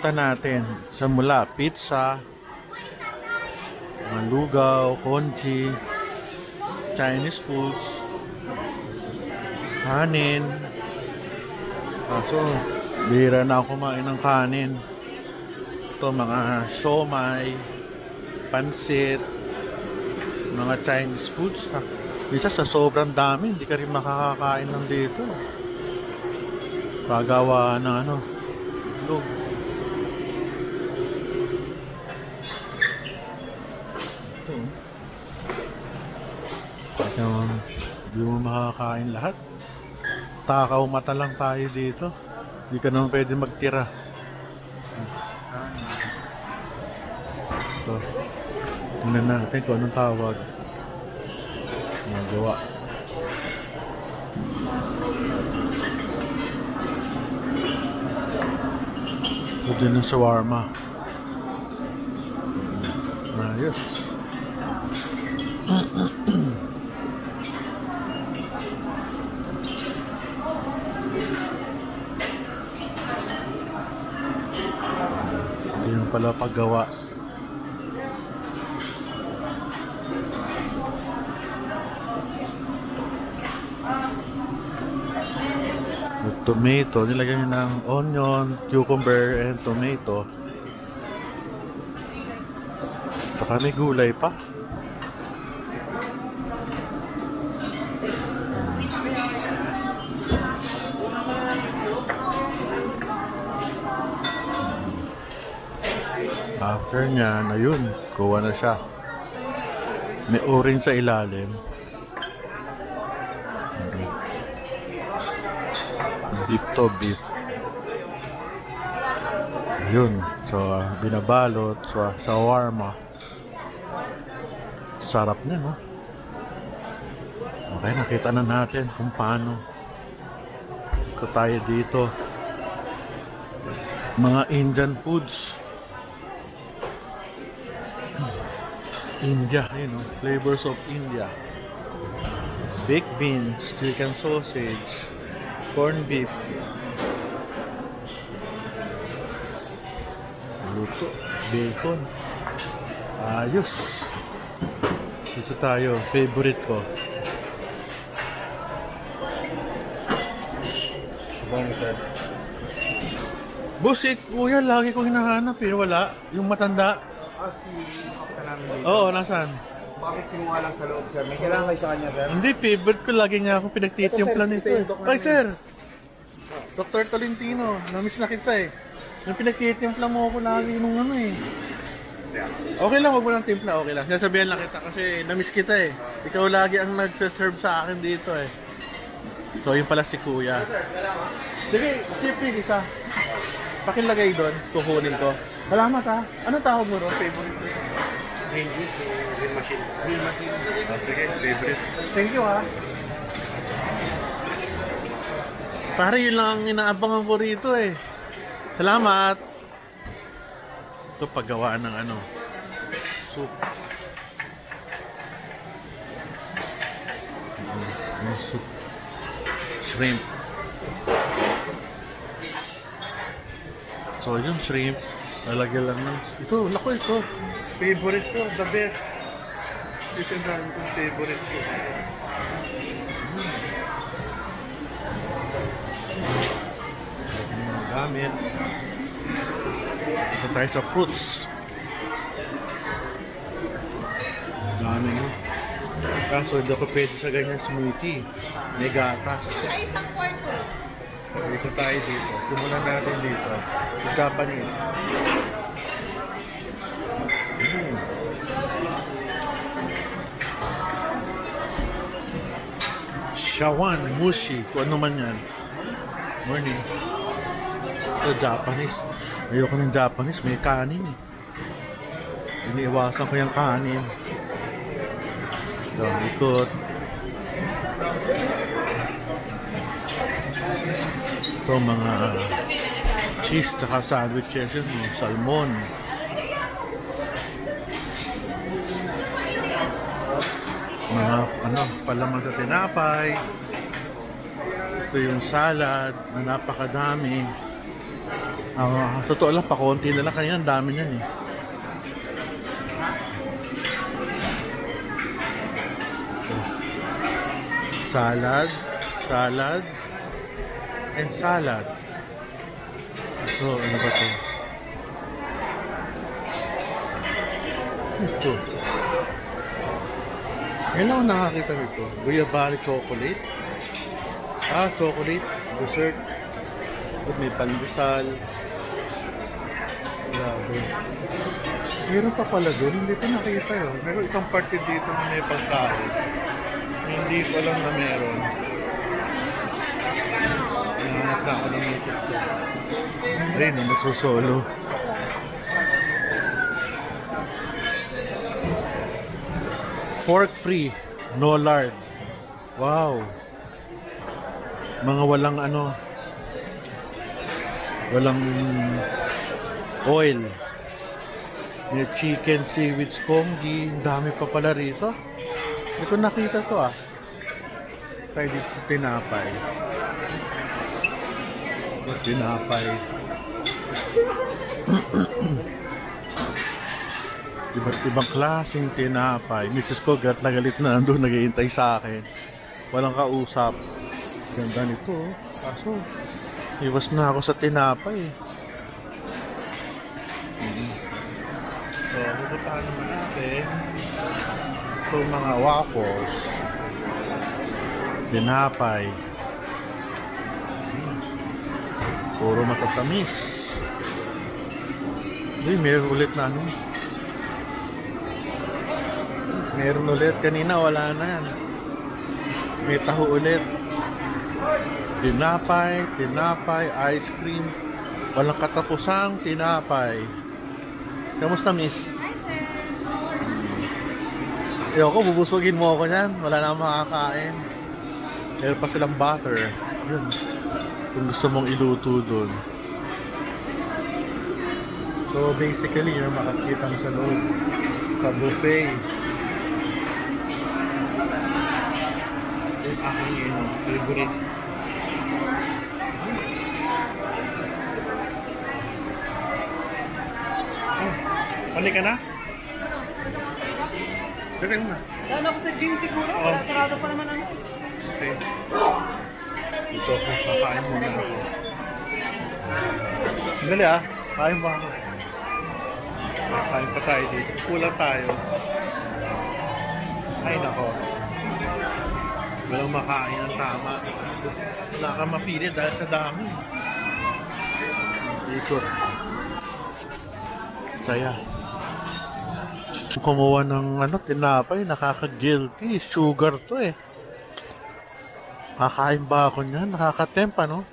makikita natin sa mula pizza, mga lugaw, congee, Chinese foods, kanin. So, bihira na ako kumain ng kanin. Ito, mga siomai, pansit, mga Chinese foods. Isa sa sobrang dami, hindi ka rin makakakain ng dito. Pagawa ng ano, log. Hindi mo makakain lahat. Takaw mata lang tayo dito. Hindi ka naman pwede magtira. So, tingnan natin kung anong tawag. Magawa. Ito din ang shawarma. Ayos. Ito yung pala paggawa. Tomato, nilagyan niya ng onion, cucumber, and tomato. Saka may gulay pa. After niya, ayun, kuha na siya. May orange sa ilalim. Beef to beef. Ayun, so binabalot sa shawarma. Sarap niya, no? Okay, nakita na natin kung paano. Ito tayo dito. Mga Indian foods. India, you know, flavors of India. Baked beans, chicken sausage, corned beef, luto, bacon. Ayos. Dito tayo, favorite ko. Boss, kuya, lagi ko hinahanap eh. Wala. Yung matanda. Si Kapta namin dito. Oo, nasaan? Bakit kinuha lang sa loob, sir? May kailangan kayo sa kanya, sir? Hindi, favorite ko. Lagi niya ako pinagtitimplan nito eh. Ay, sir! Dr. Tolentino, namiss na kita eh. Yung pinagtitimpla mo ako lagi nung ano eh. Okay lang, huwag mo ng timpla, okay lang. Sasabihan lang kita kasi namiss kita eh. Ikaw lagi ang nag-serve sa akin dito eh. So, yun pala si kuya. Sige, sipig isa. Pakilagay doon, kukunin ko. Salamat ha. Anong tawag mo ron? Favorite ko? Grill machine. Grill machine. Sige, favorite. Thank you ha. Pare, yun lang ang inaabangan ko rito eh. Salamat. Ito paggawa ng ano, soup. Soup. Shrimp. So yung shrimp, lalagyan lang ng... Ito, lako ito. Favorite ko, the best. Ito yung favorite ko. Gamit. Ito tayo sa fruits. Dami yun. Kaso hindi ako pwede sa ganyan smoothie. May gatas. Ay, isang kwarto. Dito tayo dito. Simulan natin dito. Sa Japanese. Shawan, mushi. Kung ano man yan. Morning. Ito Japanese. Ayoko ng Japanese. May kanin. Iniiwasan ko yung kanin. So, ikot. Ito mga cheese tsaka sandwiches yun. Salmon. Mga ano, palaman sa tinapay. Ito yung salad na napakadami. Totoo lang, pakonti na lang kanina, ang dami niyan eh. Salad, salad, and salad. So, ano ba ito? Ito. Ngayon lang ako nakakita nito. Guyabari chocolate. Chocolate. Dessert. May pandesal. Grabe. Meron pa pala doon. Hindi ko nakita yun. Meron isang party dito na may pagkain. Hindi ko alam na meron. Nahanap na ako ng isip ko. Ayun, nasusolo. Pork free, no lard. Wow. Mga walang walang oil. May chicken, seaweed, congee. Dami pa pala rito. Hindi ko nakita to Kaya dito tinapay. Tinapay. Iba't ibang klaseng tinapay. Mrs. ko galit na nandun, nag-iintay sa akin. Walang kausap. Ganda nito. Kaso, iwas na ako sa tinapay. So, pupuntahan naman natin ito mga waffles. Tinapay. Puro matatamis. Meron ulit na Meron ulit. Kanina wala na yan. May taho ulit. Tinapay, ice cream. Walang katapusang tinapay. Kamusta, miss? Ayoko, bubusugin mo ako yan. Wala na akong makakain. Meron pa silang butter. Yun. Kung gusto mong iluto dun. So basically, yung makakita mo sa loob. Sa buffet. Yung aking favorite. Pali ka na? Sige na. Doon ako sa gym siguro. Sarado pa naman Okay. Ito ako, kakain muna ako. Dali kain ba ako? Kain pa tayo dito. Kulang tayo. Ay nako. Walang makain ng tama. Wala kang mapili dahil sa dami. Ikot. Saya. Kumuha ng tinapay, nakaka-guilty. Sugar to Kakain ba ako niyan? Nakakatempa, no?